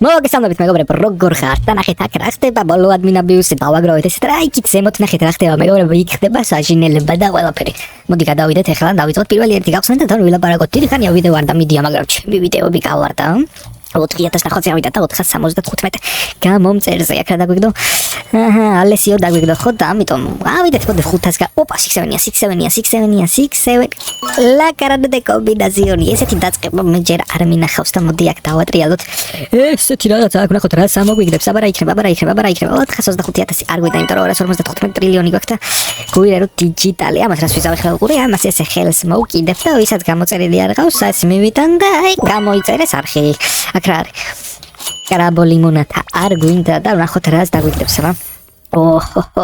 მოგესალმებით მეგობრებო, როგორ ხართ? და ნახეთ აქ რა ხდება, ბოლო ადმინაბიუსი დავაგროვეთ ესეთ რა იქით ზემოთ ნახეთ რა ხდება მეგობრებო, იქ ხდება საჟინელება და ყველაფერი. მოდი გადავიდეთ ახლა დავიწყოთ პირველი ერთი გავხსნათ და თან ვილაპარაკოთ. დიდი ხანია ვიდეო არ დამიდია, მაგრამ ჩემი ვიდეოები გავარდა. 4900 ავიდა და 475 გამომწერზე აქ რა დაგვიგდო? ალესიო დაგვიგდო ხო და ამიტომ ავიდეთ მოდი 500 ოპა 6-7 ლა კარადე კომბინაციონი ესეთი დაწყება მე ჯერ არ მინახავს და მოდი აქ დავატრიალოთ ესეთი რაღაცა აქ ნახოთ რა სამოგვიგდებს აბარა იქნება 425,000 არ გვიდა იმიტომ რომ 255 ტრილიონი გვაქვს და გვირა რომ დიჯიტალი ამას რას ვიზავ ახლა უყურე ამას ესე ხელს მოვკიდებ და ვისაც გამოწერილი არ ყავს ასე მივიტან და აი გამოიწერეს არხი აქ რა არის კარაბოლი მონათა არ გვინდა და ნახოთ რას დაგვიგდებს რა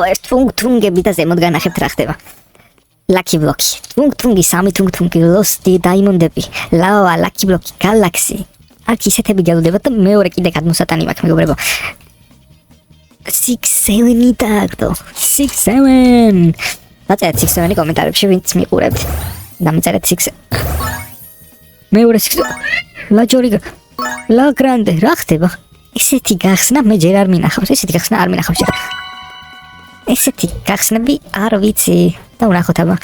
ეს თუნგები და ზემოთ განახებთ რა ხდება ლაკი ბლოკი თუნგი სამი თუნგი ლოსტი დაიმონდები ლავა ლაკი ბლოკი გალაქსი აქ ისეთები გელოდება და მეორე კიდე გადმოსატანი მაქვს მეგობრებო 6-7 დაგდო 6-7 დაწერეთ 6-7 კომენტარებში ვინც მიყურებთ დამწერეთ 6 მეორე 6 ლაჯორიგა ლა გრანდე რა ხდება ესეთი გახსნა მე ჯერ არ მინახავს ესეთი გახსნა არ მინახავს ჯერ ესეთი გახსნები არ ვიცი და ვნახოთ აბა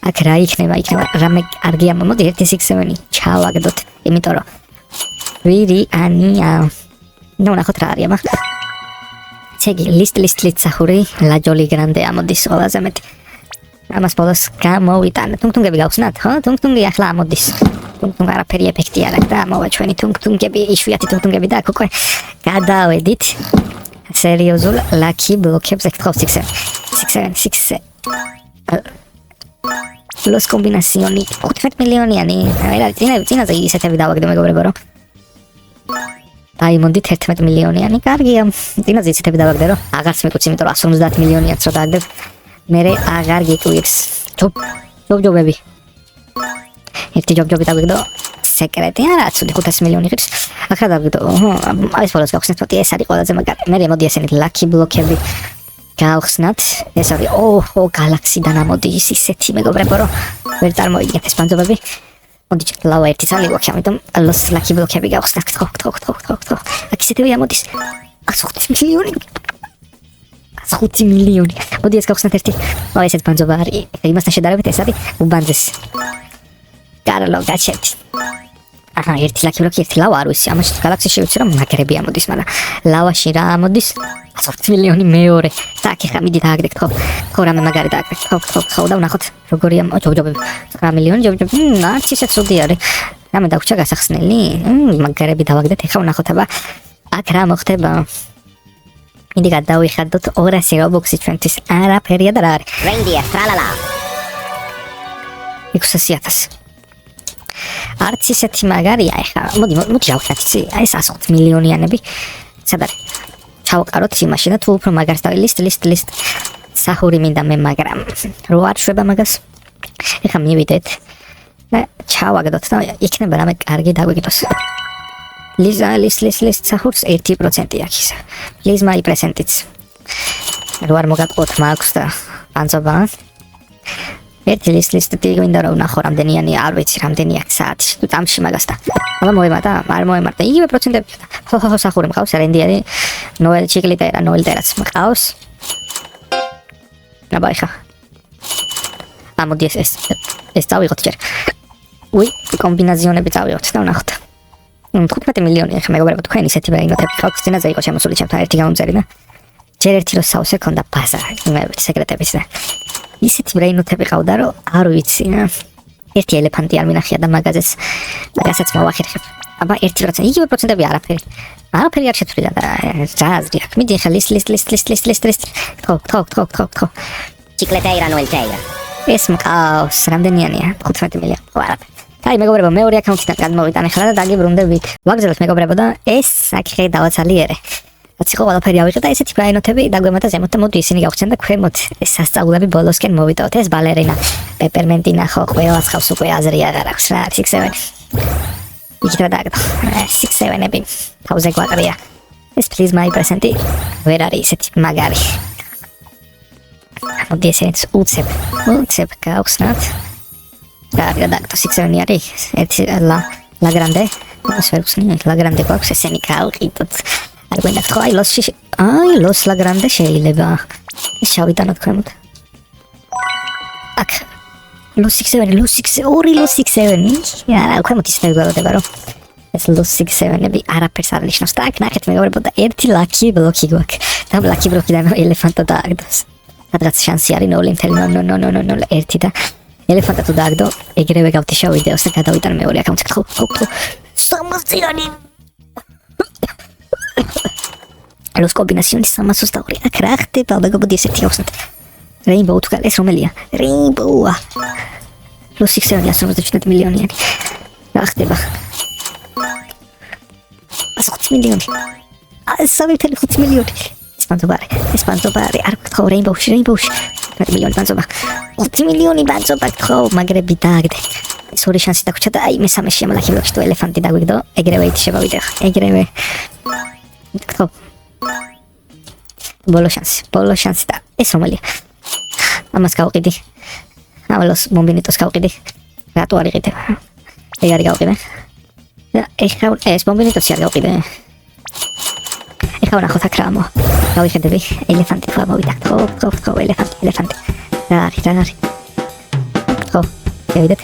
აქ რა იქნება რამე კარგია მოდი 1-6-7 ჩავაგდოთ იმიტომ რომ ვირი ანია ნუ ვნახოთ რა არის აბა ცეგი ლისტ სახური ლაჯოლი გრანდე ამოდის ყველაზე მეტი ამას ბოლოს გამოვიტან თუნგები გავხსნათ ხო თუნგი ახლა ამოდის თუნგ არაფერი ეფექტი არ აქვს და მოვა ჩვენი თუნგები იშვიათი თუნგები და აქ უკვე გადავედით სერიოზულ ლაკი ბლოკებს ეკითხავს 6 ლოს კომბინაციონი 15 მილიონიანი რა წინაზე ისეთები დავაგდე მეგობრებო რომ დაიმონდით 11 მილიონიანი კარგია წინაზე ისეთები დავაგდე რომ აღარც მიყუც იმიტომ რომ 150 მილიონიანს რო დააგდებ მე აღარ გიკვირს ჯობები ერთი ჯობი დავიგდო სეკრეტი არა ცუდი 500 მილიონი ღირს ახლა დავიგდო აი ეს ბოლოს გავხსნათ რომ ეს არის ყველაზე მაგარი მე მოდი ესენი ლაკი ბლოკები გავხსნათ ეს არის ოჰო გალაქსიდან ამოდის ისეთი მეგობრებო რომ ვერ წარმოიდგენთ ეს ბანძობები მოდი ლავა ერთი წალი გვაქვს ამიტომ ლოს ლაკი ბლოკები გავხსნათ ხო აქ ისეთები ამოდის 105 მილიონი 5 მილიონი მოდი ეს გავხსნათ ერთი აი ესეთ ბანძობა არის იმასთან შედარებით ეს არის უბანძესი კარლო გაჩერთ აჰა ერთი ლაკი ბლოკი ერთი ლავა არ ვიცი ამაში გალაქსიაში ვიცი რომ მაგრები ამოდის მაგრამ ლავაში რა ამოდის 120 მილიონი მეორე და აქ ხა მიდი დააგდეთ ხო რამე მაგარი დააგდეთ ხო და ვნახოთ როგორია ჯობები 9 მილიონი ჯობები არც ისე ცუდი არის რამე დაგვრჩა გასახსნელი მაგრები დავაგდეთ ეხლა ვნახოთ აბა აქ რა მოხდება მიდი გადავიხადოთ 200 რობოქსი ჩვენთვის არაფერია და რა არის რენდია ტრალალა 600,000 არც ისეთი მაგარია ეხლა მოდი გავხსნათ აი ეს 105 მილიონიანები სად არის ჩავყაროთ იმაში და თუ უფრო მაგარს და ლისტ სახური მინდა მე მაგრამ რო არ შვება მაგას ეხლა მივიდეთ და ჩავაგდოთ და იქნება რამე კარგი დაგვიგდოს ლისტ სახურს 1% აქვს ისა პლიზ მაი პრესენტიც რო არ მოგატყოთ მაქვს და ანცობა ერთი ლისტი გვინდა რომ ვნახო რამდენიანი არ ვიცი რამდენი აქვს საათი თუ წამში მაგას და აბა მოემატა არ მოემატა იგივე პროცენტები ხო სახური მყავს რენდი არის ნოელ ჩიკლიტერა ნოელტერაც მყავს აბა ეხა ამოდი ეს წავიღოთ ჯერ უი კომბინაციონები წავიღოთ და ვნახოთ 15 მილიონი ეხა მეგობრებო თქვენ ისეთი ვერინოტები ყავს წინაზე იყო შემოსული ჩემთან ერთი გამომწერი და ჯერ ერთი რო სავსე ქონდა ბაზა მე სეკრეტების და ისეთი ბრეინოტები ყავდა რომ არ ვიცი ერთი ელეფანტი არ მინახია და მაგაზეც მაგასაც მოვახერხებ აბა 1% იგივე პროცენტები არაფერი არ შეცვლიდა და ზაზრი აქ მიდი ხა ლისტ ხო ჩიკლეტეირა ნოელტეირა ეს მყავს რამდენიანია 15 მილიონი ხო არაფერი აი მეგობრებო მეორე აკაუნტიდან გადმოვიტან ახლა და დაგიბრუნდებით ვაგრძელოთ მეგობრებო და ეს აქ დავაცალიერე რაც იყო ყველაფერი ავიღე და ესეთი ბრაინოტები დაგვემატა ზემოთ და მოდი ისინი გავხსენ და ქვემოთ ეს სასწაულები ბოლოსკენ მოვიტოვოთ ეს ბალერინა პეპერმენტინა ხო ყველას ხავს უკვე აზრი აღარ აქვს რა 6-7 იქით რა დააგდო 6-7-ები თავზე გვაყრია ეს პლიზ მაი პრესენტი ვერ არის ისეთი მაგარი მოდი ესეც უცებ გავხსნათ და დააგდო 6-7 არის ერთი ლა ლაგრანდე ეს ვერ ხსნი ლაგრანდე გვაქვს ესენი გავყიდოთ არ გვინდა ხო აი ლოს ლაგრანდე შეიძლება ეს შავიტანოთ ქვემოთ აქ ლოს 6-7 ორი ლოს 6-7 არა ქვემოთ ისე გველოდება რომ ეს ლოს 6-7-ები არაფერს არ ნიშნავს და აქ ნახეთ მეგობრებო და ერთი ლაკი ბლოკი გვაქვს და ლაკი ბლოკიდან ელეფანტა დააგდოს სადღაც შანსი არის 0.00001 და ელეფანტა თუ დააგდო ეგრევე გავთიშავ ვიდეოს და გადავიტან მეორე აკაუნტზე ხო 300-იანი ლოს კომბინაციონი 322 აქ რა ხდება მეგობრებო ესეთი ავხსნათ რეინბოუ თუ ეს რომელია რეინბოუა ლოს 6-7 მილიონიანი რა ხდება 5 მილიონი 3.5 მილიონი სპანძობარი არ გქო რეინბოუში 1 მილიონი ბანძობა 5 მილიონი ბანძობა გქო მაგრები დააგდე ეს ორი შანსი დაგვრჩა და აი მესამეში ამ ლაკი ბლოკში თუ ელეფანტი დაგვიგდო ეგრევე ითიშება ვიდეო ეგრევე გქო ბოლო შანსი და ეს რომელია ამას გავყიდი ავალოს მომბინიტოს გავყიდი რატო არ იყიდე ეგ არის გავყიდე და ეს მომბინიტოსი არ გავყიდე ეხლა ნახოთ აქ რა მო გავიხედები ელეფანტი ხო მოვიდა ხო ელეფანტი რა არის ხო შევიდეთ